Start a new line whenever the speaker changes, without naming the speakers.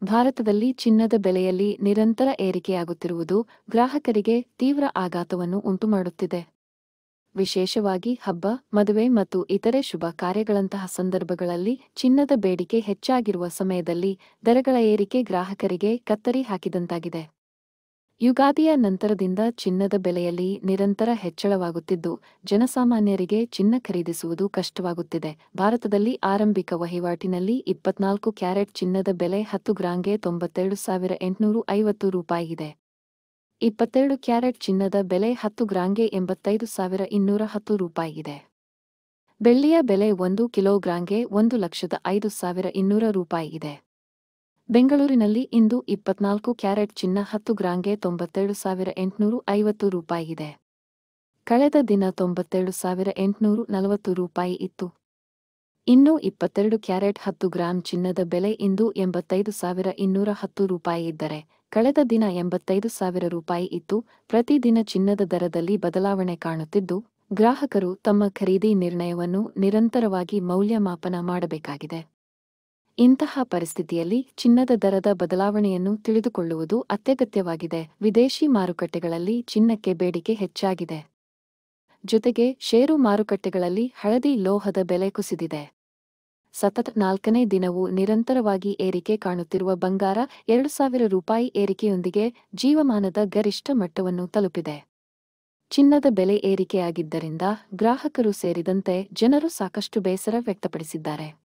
ಭಾರತದಲ್ಲಿ ಚಿನ್ನದ ಬೆಲೆಯಲ್ಲಿ ನಿರಂತರ ಏರಿಕೆಯಾಗುತ್ತಿರುವುದು ಗ್ರಾಹಕರಿಗೆ ತೀವ್ರ ಆಘಾತವನ್ನು ಉಂಟುಮಾಡುತ್ತಿದೆ. ವಿಶೇಷವಾಗಿ ಹಬ್ಬ, ಮದುವೆ ಮತ್ತು ಇತರೆ ಶುಭ ಕಾರ್ಯಗಳಂತಹ ಸಂದರ್ಭಗಳಲ್ಲಿ ಚಿನ್ನದ ಬೇಡಿಕೆ ಹೆಚ್ಚಾಗಿರುವ ಸಮಯದಲ್ಲಿ ದರಗಳ ಏರಿಕೆ ಗ್ರಾಹಕರಿಗೆ ಕತ್ತರಿ ಹಾಕಿದಂತಾಗಿದೆ. ಯುಗಾದಿಯ ನಂತರದಿಂದ ಚಿನ್ನದ ಬೆಲೆಯಲ್ಲಿ ನಿರಂತರ ಹೆಚ್ಚಳವಾಗುತ್ತಿದ್ದು, ಜನಸಾಮಾನ್ಯರಿಗೆ ಚಿನ್ನ ಖರೀದಿಸುವುದು ಕಷ್ಟವಾಗುತ್ತಿದೆ. ಭಾರತದಲ್ಲಿ ಆರಂಭಿಕ ವಹಿವಾಟಿನಲ್ಲಿ 24 ಕ್ಯಾರೆಟ್ ಚಿನ್ನದ ಬೆಲೆ 10 ಗ್ರಾಂಗೆ ₹92,850 ಇದೆ. 22 ಕ್ಯಾರೆಟ್ ಚಿನ್ನದ ಬೆಲೆ 10 ಗ್ರಾಂಗೆ ₹85,210 ಇದೆ. ಬೆಳ್ಳಿಯ ಬೆಲೆ 1 ಕಿಲೋಗ್ರಾಂಗೆ ₹1,05,200 ಇದೆ. ಬೆಂಗಳೂರಿನಲ್ಲಿ ಇಂದು 24 ಕ್ಯಾರೆಟ್ ಚಿನ್ನ 10 ಗ್ರಾಂಗೆ ₹97,850 ಇದೆ. ಕಳೆದ ದಿನ ₹97,840 ಇತ್ತು. ಇನ್ನು 22 ಕ್ಯಾರೆಟ್ 10 ಗ್ರಾಂ ಚಿನ್ನದ ಬೆಲೆ ಇಂದು ₹85,210 ಇದ್ದರೆ, ಕಳೆದ ದಿನ ₹85,000 ಇತ್ತು. ಪ್ರತಿದಿನ ಚಿನ್ನದ ದರದಲ್ಲಿ ಬದಲಾವಣೆ ಕಾಣುತ್ತಿದ್ದು, ಗ್ರಾಹಕರು ತಮ್ಮ ಖರೀದಿ ನಿರ್ಣಯವನ್ನು ನಿರಂತರವಾಗಿ ಮೌಲ್ಯಮಾಪನ ಮಾಡಬೇಕಾಗಿದೆ. ಇಂತಹ ಪರಿಸ್ಥಿತಿಯಲ್ಲಿ ಚಿನ್ನದ ದರದ ಬದಲಾವಣೆಯನ್ನು ತಿಳಿದುಕೊಳ್ಳುವುದು ಅತ್ಯಗತ್ಯವಾಗಿದೆ. ವಿದೇಶಿ ಮಾರುಕಟ್ಟೆಗಳಲ್ಲಿ ಚಿನ್ನಕ್ಕೆ ಬೇಡಿಕೆ ಹೆಚ್ಚಾಗಿದೆ. ಜೊತೆಗೆ ಷೇರು ಮಾರುಕಟ್ಟೆಗಳಲ್ಲಿ ಹಳದಿ ಲೋಹದ ಬೆಲೆ ಕುಸಿದಿದೆ. ಸತತ 4ನೇ ದಿನವೂ ನಿರಂತರವಾಗಿ ಏರಿಕೆ ಕಾಣುತ್ತಿರುವ ಬಂಗಾರ ₹2,000 ಏರಿಕೆಯೊಂದಿಗೆ ಜೀವಮಾನದ ಗರಿಷ್ಠ ಮಟ್ಟವನ್ನು ತಲುಪಿದೆ. ಚಿನ್ನದ ಬೆಲೆ ಏರಿಕೆಯಾಗಿದ್ದರಿಂದ ಗ್ರಾಹಕರು ಸೇರಿದಂತೆ ಜನರು ಸಾಕಷ್ಟು ಬೇಸರ ವ್ಯಕ್ತಪಡಿಸಿದ್ದಾರೆ.